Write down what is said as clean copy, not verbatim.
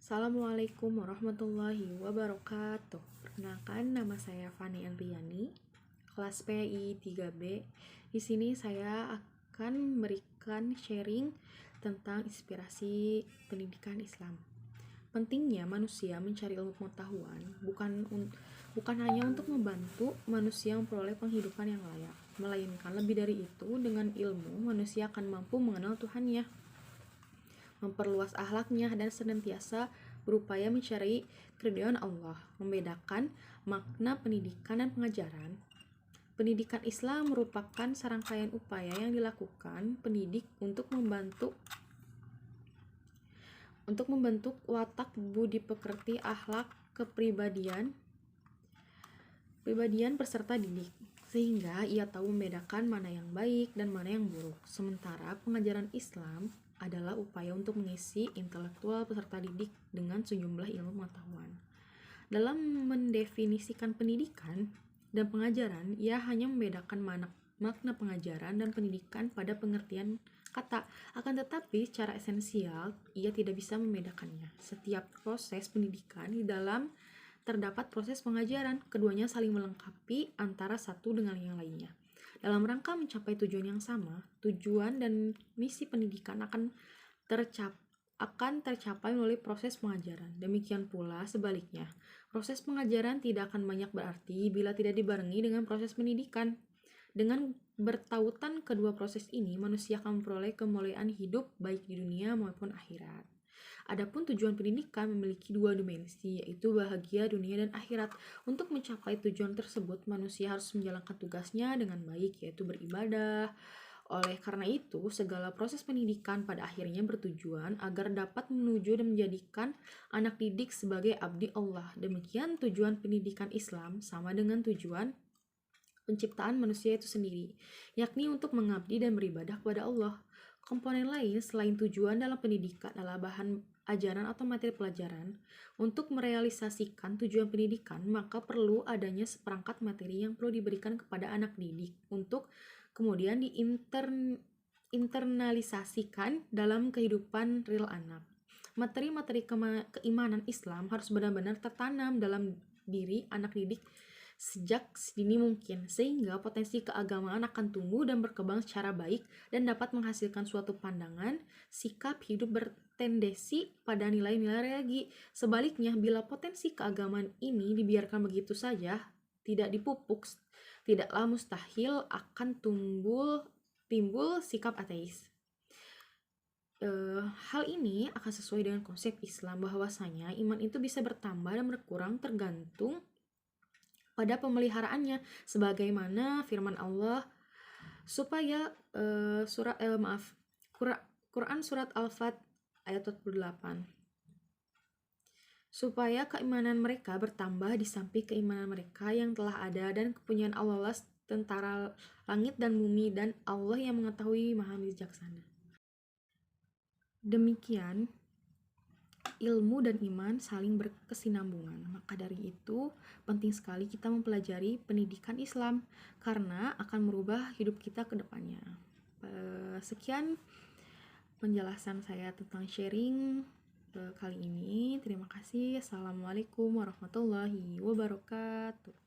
Assalamualaikum warahmatullahi wabarakatuh. Perkenalkan, nama saya Fani Andriani, kelas PI 3B. Di sini saya akan memberikan sharing tentang inspirasi pendidikan Islam. Pentingnya manusia mencari ilmu pengetahuan bukan hanya untuk membantu manusia memperoleh penghidupan yang layak, melainkan lebih dari itu, dengan ilmu manusia akan mampu mengenal Tuhannya, memperluas akhlaknya, dan senantiasa berupaya mencari keridhaan Allah. Membedakan makna pendidikan dan pengajaran. Pendidikan Islam merupakan serangkaian upaya yang dilakukan pendidik untuk membentuk watak budi pekerti, akhlak, kepribadian peserta didik, sehingga ia tahu membedakan mana yang baik dan mana yang buruk. Sementara pengajaran Islam adalah upaya untuk mengisi intelektual peserta didik dengan sejumlah ilmu pengetahuan. Dalam mendefinisikan pendidikan dan pengajaran, ia hanya membedakan makna pengajaran dan pendidikan pada pengertian kata. Akan tetapi, secara esensial, ia tidak bisa membedakannya. Setiap proses pendidikan di dalam terdapat proses pengajaran, keduanya saling melengkapi antara satu dengan yang lainnya. Dalam rangka mencapai tujuan yang sama, tujuan dan misi pendidikan akan tercapai melalui proses pengajaran. Demikian pula sebaliknya, proses pengajaran tidak akan banyak berarti bila tidak dibarengi dengan proses pendidikan. Dengan bertautan kedua proses ini, manusia akan memperoleh kemuliaan hidup baik di dunia maupun akhirat. Adapun tujuan pendidikan memiliki dua dimensi, yaitu bahagia dunia dan akhirat. Untuk mencapai tujuan tersebut, manusia harus menjalankan tugasnya dengan baik, yaitu beribadah. Oleh karena itu, segala proses pendidikan pada akhirnya bertujuan agar dapat menuju dan menjadikan anak didik sebagai abdi Allah. Demikian tujuan pendidikan Islam sama dengan tujuan penciptaan manusia itu sendiri, yakni untuk mengabdi dan beribadah kepada Allah. Komponen lain selain tujuan dalam pendidikan adalah bahan ajaran atau materi pelajaran. Untuk merealisasikan tujuan pendidikan, maka perlu adanya seperangkat materi yang perlu diberikan kepada anak didik untuk kemudian diinternalisasikan dalam kehidupan real anak. Materi-materi keimanan Islam harus benar-benar tertanam dalam diri anak didik sejak sedini mungkin, sehingga potensi keagamaan akan tumbuh dan berkembang secara baik dan dapat menghasilkan suatu pandangan, sikap hidup bertendensi pada nilai-nilai religi. Sebaliknya, bila potensi keagamaan ini dibiarkan begitu saja, tidak dipupuk, tidaklah mustahil akan timbul sikap ateis. Hal ini akan sesuai dengan konsep Islam bahwasanya iman itu bisa bertambah dan berkurang tergantung pada pemeliharaannya, sebagaimana firman Allah Quran surat Al-Fat ayat 48. Supaya keimanan mereka bertambah di samping keimanan mereka yang telah ada, dan kepunyaan Allah tentara langit dan bumi, dan Allah yang mengetahui maha bijaksana. Demikian, ilmu dan iman saling berkesinambungan. Maka dari itu, penting sekali kita mempelajari pendidikan Islam karena akan merubah hidup kita ke depannya. Sekian penjelasan saya tentang sharing kali ini. Terima kasih. Assalamualaikum warahmatullahi wabarakatuh.